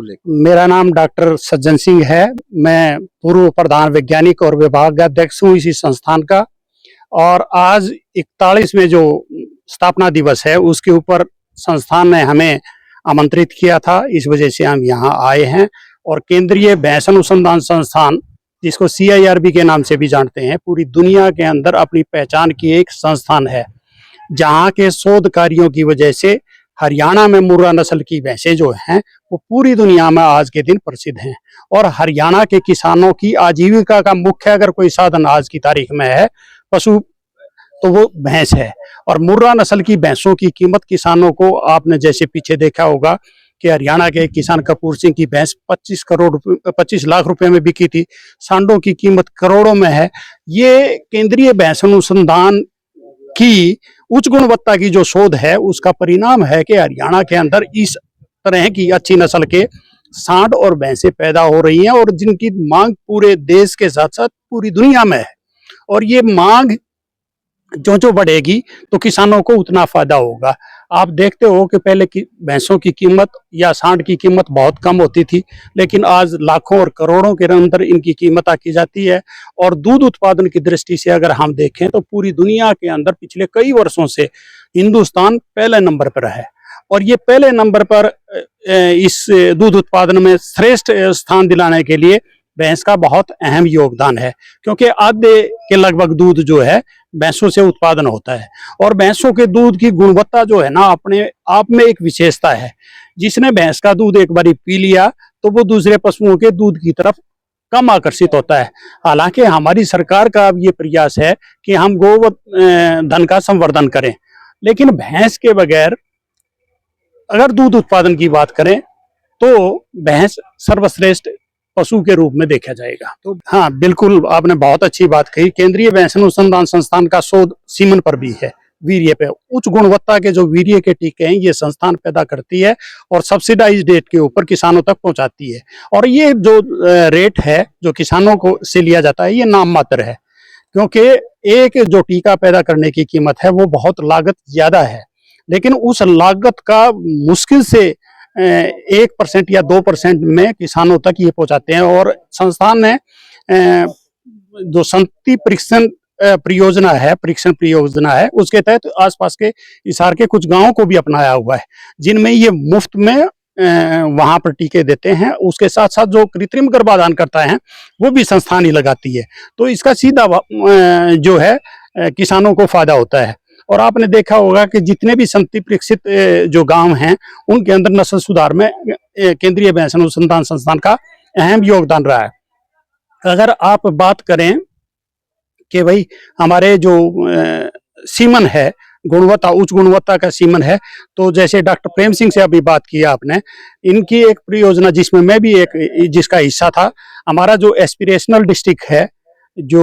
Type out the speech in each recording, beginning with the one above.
लेकर? मेरा नाम डॉक्टर सज्जन सिंह है। मैं पूर्व प्रधान वैज्ञानिक और विभागाध्यक्ष हूँ इसी संस्थान का। और आज 41वें जो स्थापना दिवस है उसके ऊपर संस्थान ने हमें आमंत्रित किया था, इस वजह से हम यहाँ आए हैं। और केंद्रीय भैंस अनुसंधान संस्थान, जिसको CIRB के नाम से भी जानते हैं, पूरी दुनिया के अंदर अपनी पहचान की एक संस्थान है, जहाँ के शोध कार्यों की वजह से हरियाणा में मुर्रा नस्ल की भैंसें जो हैं वो पूरी दुनिया में आज के दिन प्रसिद्ध हैं। और हरियाणा के किसानों की आजीविका का मुख्य अगर कोई साधन आज की तारीख में है पशु, तो वो भैंस है। और मुर्रा नस्ल की भैंसों की कीमत किसानों को, आपने जैसे पीछे देखा होगा कि हरियाणा के किसान कपूर सिंह की भैंस 25 लाख रुपए में बिकी थी। सांडों की कीमत करोड़ों में है। ये केंद्रीय भैंस अनुसंधान की उच्च गुणवत्ता की जो शोध है उसका परिणाम है कि हरियाणा के अंदर इस तरह की अच्छी नस्ल के सांड और भैंसें पैदा हो रही हैं, और जिनकी मांग पूरे देश के साथ साथ पूरी दुनिया में है। और ये मांग जो बढ़ेगी तो किसानों को उतना फायदा होगा। आप देखते हो कि पहले की भैंसों की कीमत या सांड की कीमत बहुत कम होती थी, लेकिन आज लाखों और करोड़ों के अंदर इनकी कीमत आकी जाती है। और दूध उत्पादन की दृष्टि से अगर हम देखें तो पूरी दुनिया के अंदर पिछले कई वर्षों से हिंदुस्तान पहले नंबर पर है। और ये पहले नंबर पर इस दूध उत्पादन में श्रेष्ठ स्थान दिलाने के लिए भैंस का बहुत अहम योगदान है, क्योंकि आधे के लगभग दूध जो है भैंसों से उत्पादन होता है। और भैंसों के दूध की गुणवत्ता जो है ना, अपने आप में एक विशेषता है। जिसने भैंस का दूध एक बारी पी लिया तो वो दूसरे पशुओं के दूध की तरफ कम आकर्षित होता है। हालांकि हमारी सरकार का अब ये प्रयास है कि हम गोधन का संवर्धन करें, लेकिन भैंस के बगैर अगर दूध उत्पादन की बात करें तो भैंस सर्वश्रेष्ठ पशु के रूप में देखा जाएगा। तो हाँ, बिल्कुल आपने बहुत अच्छी बात कही। केंद्रीय भैंस अनुसंधान संस्थान का शोध सीमन पर भी है, वीर्य पे। उच्च गुणवत्ता के जो वीर्य के टीके हैं ये संस्थान पैदा करती है और सब्सिडाइज रेट के ऊपर किसानों तक पहुंचाती है। और ये जो रेट है जो किसानों को से लिया जाता है ये नाम मात्र है, क्योंकि एक जो टीका पैदा करने की कीमत है वो बहुत लागत ज्यादा है। लेकिन उस लागत का मुश्किल से 1% या 2% में किसानों तक ये पहुंचाते हैं। और संस्थान ने जो संतति परीक्षण परियोजना है उसके तहत आसपास के हिसार के कुछ गांवों को भी अपनाया हुआ है, जिनमें ये मुफ्त में वहां पर टीके देते हैं। उसके साथ साथ जो कृत्रिम गर्भाधान करता है वो भी संस्थान ही लगाती है। तो इसका सीधा जो है किसानों को फायदा होता है। और आपने देखा होगा कि जितने भी संतति परीक्षित जो गांव हैं उनके अंदर नस्ल सुधार में केंद्रीय भैंस अनुसंधान संस्थान का अहम योगदान रहा है। अगर आप बात करें कि भाई हमारे जो सीमन है, गुणवत्ता, उच्च गुणवत्ता का सीमन है, तो जैसे डॉक्टर प्रेम सिंह से अभी बात की आपने, इनकी एक परियोजना जिसमें मैं भी जिसका हिस्सा था, हमारा जो एस्पिरेशनल डिस्ट्रिक्ट है, जो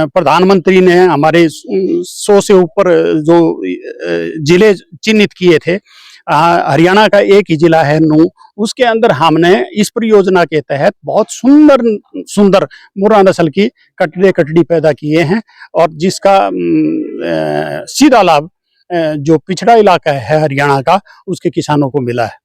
प्रधानमंत्री ने हमारे 100 से ऊपर जो जिले चिन्हित किए थे, हरियाणा का एक ही जिला है नूंह, उसके अंदर हमने इस परियोजना के तहत बहुत सुंदर मुर्रा नस्ल की कटड़ी पैदा किए हैं। और जिसका सीधा लाभ जो पिछड़ा इलाका है हरियाणा का उसके किसानों को मिला है।